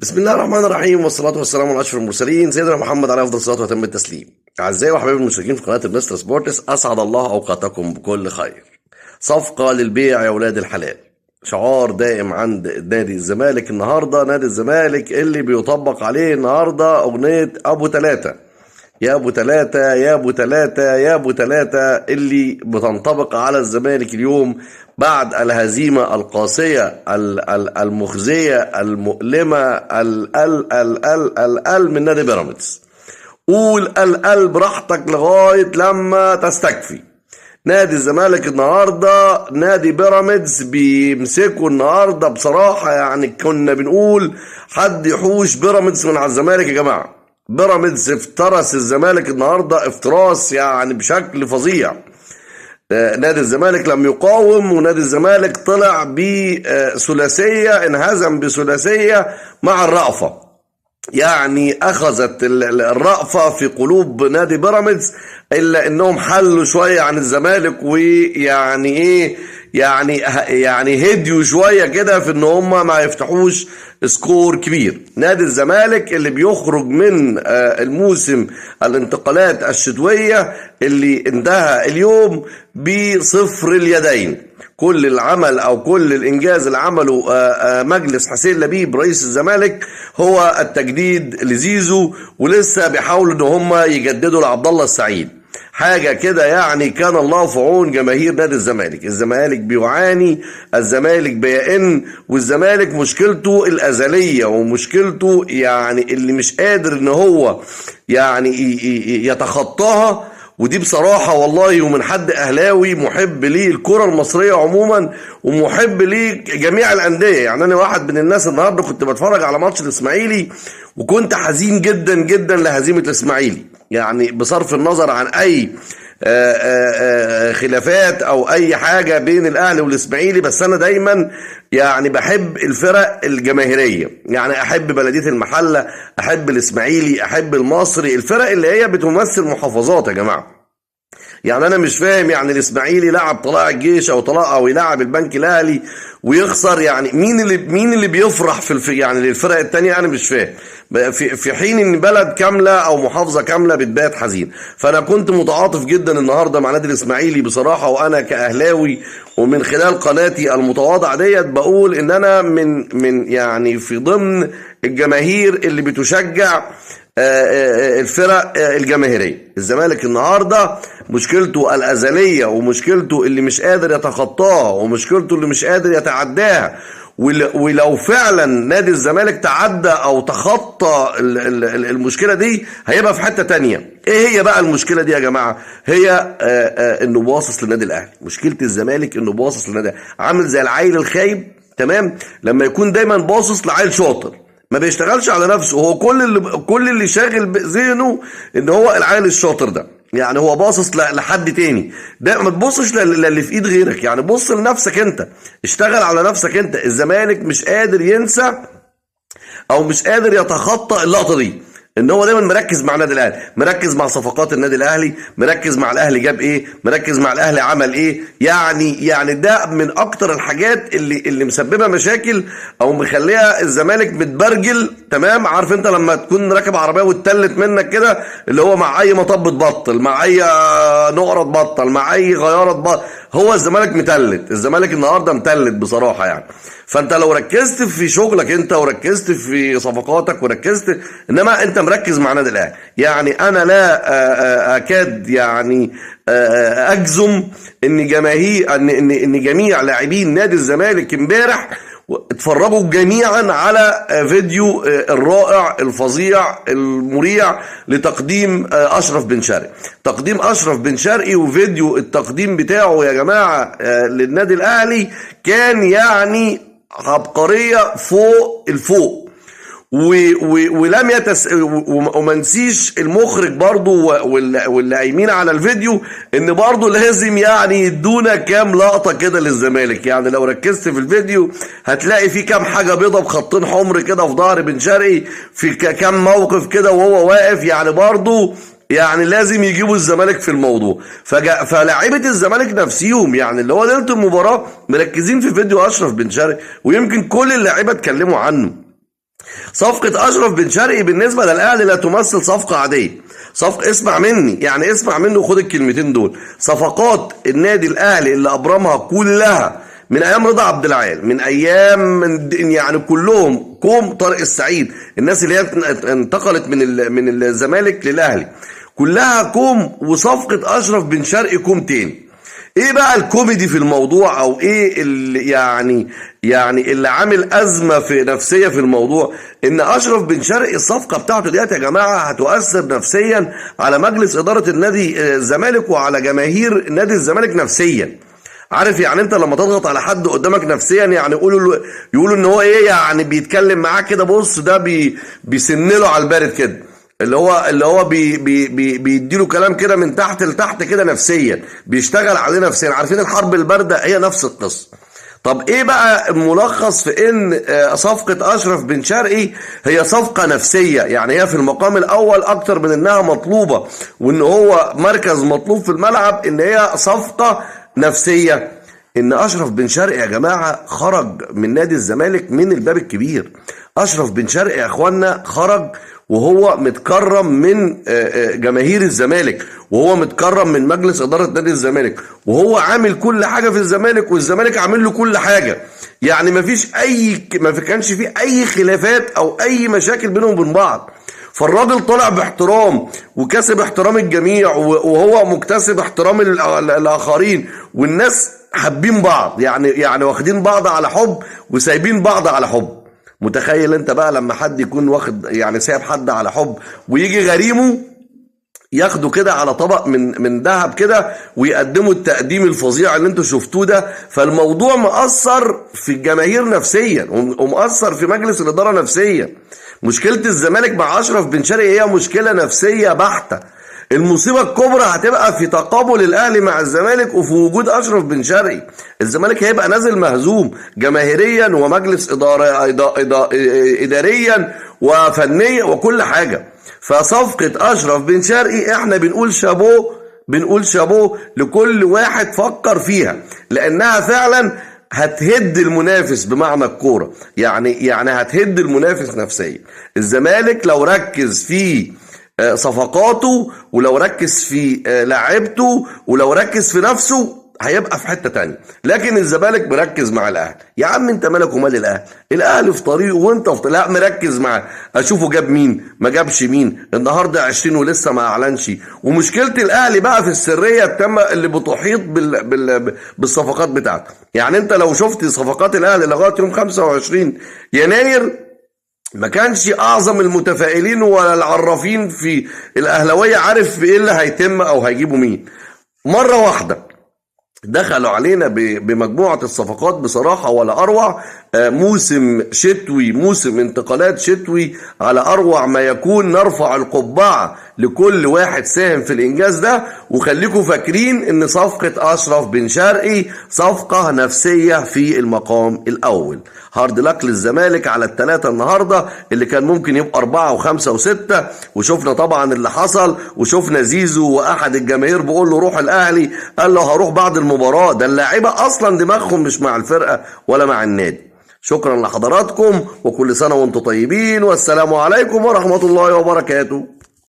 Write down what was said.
بسم الله الرحمن الرحيم، والصلاة والسلام على أشرف المرسلين سيدنا محمد عليه أفضل الصلاة وأتم التسليم. أعزائي وحبايبي المشتركين في قناة المستر سبورتس، أسعد الله أوقاتكم بكل خير. صفقة للبيع يا أولاد الحلال، شعار دائم عند نادي الزمالك. النهاردة نادي الزمالك اللي بيطبق عليه النهاردة أغنية أبو تلاتة، يا أبو تلاتة يا أبو تلاتة يا أبو تلاتة، اللي بتنطبق على الزمالك اليوم بعد الهزيمة القاسية المخزية المؤلمة من نادي بيراميدز. قول براحتك لغاية لما تستكفي. نادي الزمالك النهاردة نادي بيراميدز بيمسكوا النهاردة بصراحة، يعني كنا بنقول حد يحوش بيراميدز من على الزمالك يا جماعة. بيراميدز افترس الزمالك النهاردة افتراس يعني بشكل فظيع. نادي الزمالك لم يقاوم، ونادي الزمالك طلع بثلاثية، انهزم بثلاثية مع الرأفة. يعني اخذت الرأفة في قلوب نادي بيراميدز، الا انهم حلوا شوية عن الزمالك، ويعني ايه يعني هديوا شوية كده في ان هم ما يفتحوش سكور كبير. نادي الزمالك اللي بيخرج من الموسم الانتقالات الشتوية اللي انتهى اليوم بصفر اليدين. كل العمل او كل الانجاز اللي عمله مجلس حسين لبيب رئيس الزمالك هو التجديد لزيزو، ولسه بيحاولوا ان هم يجددوا لعبد الله السعيد. حاجة كده يعني كان الله في عون جماهير نادي الزمالك. الزمالك بيعاني، الزمالك بيئن، والزمالك مشكلته الأزلية ومشكلته يعني اللي مش قادر ان هو يعني يتخطاها. ودي بصراحة والله ومن حد أهلاوي محب ليه الكرة المصرية عموما ومحب ليه جميع الأندية. يعني أنا واحد من الناس النهاردة كنت بتفرج على ماتش الإسماعيلي وكنت حزين جدا جدا لهزيمة الإسماعيلي، يعني بصرف النظر عن أي خلافات او اي حاجة بين الاهلي والاسماعيلي. بس انا دايما يعني بحب الفرق الجماهيرية، يعني احب بلدية المحلة، احب الاسماعيلي، احب المصري، الفرق اللي هي بتمثل محافظات يا جماعة. يعني انا مش فاهم، يعني الاسماعيلي لعب طلائع الجيش او يلعب البنك الاهلي ويخسر، يعني مين اللي بيفرح يعني للفرق التانية؟ انا مش فاهم، في حين ان بلد كاملة او محافظة كاملة بتبات حزين. فانا كنت متعاطف جدا النهاردة مع نادي الاسماعيلي بصراحة، وانا كاهلاوي ومن خلال قناتي المتواضعة ديت بقول ان انا من يعني في ضمن الجماهير اللي بتشجع الفرق الجماهيرية. الزمالك النهاردة مشكلته الأزلية ومشكلته اللي مش قادر يتخطاها ومشكلته اللي مش قادر يتعداها. ولو فعلا نادي الزمالك تعدى او تخطى المشكلة دي هيبقى في حتة تانية. ايه هي بقى المشكلة دي يا جماعة؟ هي انه باصص للنادي الاهلي. مشكلة الزمالك انه باصص للنادي الاهلي، عامل زي العيل الخايب، تمام؟ لما يكون دايما باصص لعيل شاطر ما بيشتغلش على نفسه، هو كل اللي شاغل ذهنه ان هو العيل الشاطر ده، يعني هو باصص لحد تاني. ده ما تبصش للي في ايد غيرك، يعني بص لنفسك انت، اشتغل على نفسك انت. الزمالك مش قادر ينسى او مش قادر يتخطى اللقطة دي، ان هو دايما مركز مع النادي الاهلي، مركز مع صفقات النادي الاهلي، مركز مع الاهلي جاب ايه، مركز مع الاهلي عمل ايه. يعني ده من اكتر الحاجات اللي مسببه مشاكل او مخليها الزمالك متبرجل. تمام؟ عارف انت لما تكون راكب عربيه واتلت منك كده، اللي هو مع اي مطب تبطل، مع اي نقره تبطل، مع اي غياره تبطل. هو الزمالك متلت، الزمالك النهارده متلت بصراحه يعني. فانت لو ركزت في شغلك انت وركزت في صفقاتك وركزت، انما انت مركز مع نادي الاهلي، يعني انا لا اكاد يعني اجزم ان جماهير ان جميع لاعبين نادي الزمالك امبارح اتفرجوا جميعا على فيديو الرائع الفظيع المريع لتقديم اشرف بن شرقي. تقديم اشرف بن شرقي وفيديو التقديم بتاعه يا جماعة للنادي الاهلي كان يعني عبقرية فوق الفوق. ولم وما نسيش المخرج برضو واللي قايمين على الفيديو ان برضو لازم يعني يدونا كام لقطة كده للزمالك. يعني لو ركزت في الفيديو هتلاقي فيه كام حاجة بيضة بخطين حمر كده في ظهر بن شرقي، في كام موقف كده وهو واقف، يعني برضو يعني لازم يجيبوا الزمالك في الموضوع. فلاعيبه الزمالك نفسيهم يعني اللي هو ليله المباراه مركزين في فيديو اشرف بن شرقي، ويمكن كل اللاعيبه اتكلموا عنه. صفقة أشرف بن شرقي بالنسبة للأهلي لا تمثل صفقة عادية. صفقة، اسمع مني، يعني اسمع مني وخد الكلمتين دول. صفقات النادي الأهلي اللي أبرمها كلها من أيام رضا عبد العال، من أيام يعني كلهم كوم طارق السعيد، الناس اللي هي انتقلت من الزمالك للأهلي كلها كوم، وصفقة أشرف بن شرقي كوم تاني. ايه بقى الكوميدي في الموضوع، او ايه اللي يعني اللي عامل ازمه في نفسيه في الموضوع؟ ان اشرف بن شرقي الصفقه بتاعته ديت يا جماعه هتؤثر نفسيا على مجلس اداره النادي الزمالك وعلى جماهير نادي الزمالك نفسيا. عارف يعني انت لما تضغط على حد قدامك نفسيا، يعني يقولوا ان هو ايه، يعني بيتكلم معاه كده، بص ده بيسنله على البارد كده، اللي هو بيديله كلام كده من تحت لتحت كده نفسيا، بيشتغل عليه نفسيا. عارفين الحرب الباردة هي نفس القصة. طب ايه بقى الملخص في ان صفقة اشرف بن شرقي هي صفقة نفسية؟ يعني هي في المقام الاول اكتر من انها مطلوبة وان هو مركز مطلوب في الملعب، ان هي صفقة نفسية. ان اشرف بن شرقي يا جماعة خرج من نادي الزمالك من الباب الكبير. اشرف بن شرقي يا اخوانا خرج وهو متكرم من جماهير الزمالك، وهو متكرم من مجلس إدارة نادي الزمالك، وهو عامل كل حاجة في الزمالك والزمالك عامل له كل حاجة. يعني ما كانش فيه أي خلافات أو أي مشاكل بينهم وبين بعض. فالراجل طلع باحترام وكسب احترام الجميع، وهو مكتسب احترام الآخرين، والناس حابين بعض، يعني واخدين بعض على حب وسايبين بعض على حب. متخيل انت بقى لما حد يكون واخد يعني سايب حد على حب، ويجي غريمه ياخده كده على طبق من ذهب كده ويقدموا التقديم الفظيع اللي انتوا شفتوه ده؟ فالموضوع مؤثر في الجماهير نفسيا ومؤثر في مجلس الإدارة نفسيا. مشكلة الزمالك مع أشرف بن شرقي هي مشكلة نفسية بحتة. المصيبة الكبرى هتبقى في تقابل الأهلي مع الزمالك وفي وجود أشرف بن شرقي. الزمالك هيبقى نازل مهزوم جماهيريا ومجلس إداريا وفنيا وكل حاجة. فصفقة أشرف بن شرقي احنا بنقول شابوه لكل واحد فكر فيها، لأنها فعلا هتهد المنافس بمعنى الكورة، يعني هتهد المنافس نفسيا. الزمالك لو ركز في صفقاته ولو ركز في لاعبته ولو ركز في نفسه هيبقى في حتة تانية. لكن الزمالك مركز مع الاهلي. يا عم انت مالك ومال الاهلي؟ الاهلي في طريقه وانت في طريقه. لا، مركز معاه، اشوفه جاب مين ما جابش مين، النهارده 20 ولسه ما اعلنش. ومشكله الاهلي بقى في السريه التامه اللي بتحيط بالصفقات بتاعته. يعني انت لو شفت صفقات الاهلي لغايه يوم 25 يناير ما كانش اعظم المتفائلين ولا العرافين في الاهلاويه عارف في ايه اللي هيتم او هيجيبوا مين. مره واحده دخلوا علينا بمجموعة الصفقات بصراحة ولا أروع. موسم شتوي، موسم انتقالات شتوي على أروع ما يكون. نرفع القبعة لكل واحد ساهم في الإنجاز ده. وخليكم فاكرين إن صفقة أشرف بن شرقي صفقة نفسية في المقام الأول. هارد لك للزمالك على الثلاثة النهاردة اللي كان ممكن يبقى 4 و5 و6. وشفنا طبعا اللي حصل، وشفنا زيزو وأحد الجماهير بيقول له روح الأهلي، قال له هروح بعد المباراة. ده اللاعيبة أصلا دماغهم مش مع الفرقة ولا مع النادي. شكرا لحضراتكم وكل سنة وانتم طيبين، والسلام عليكم ورحمة الله وبركاته.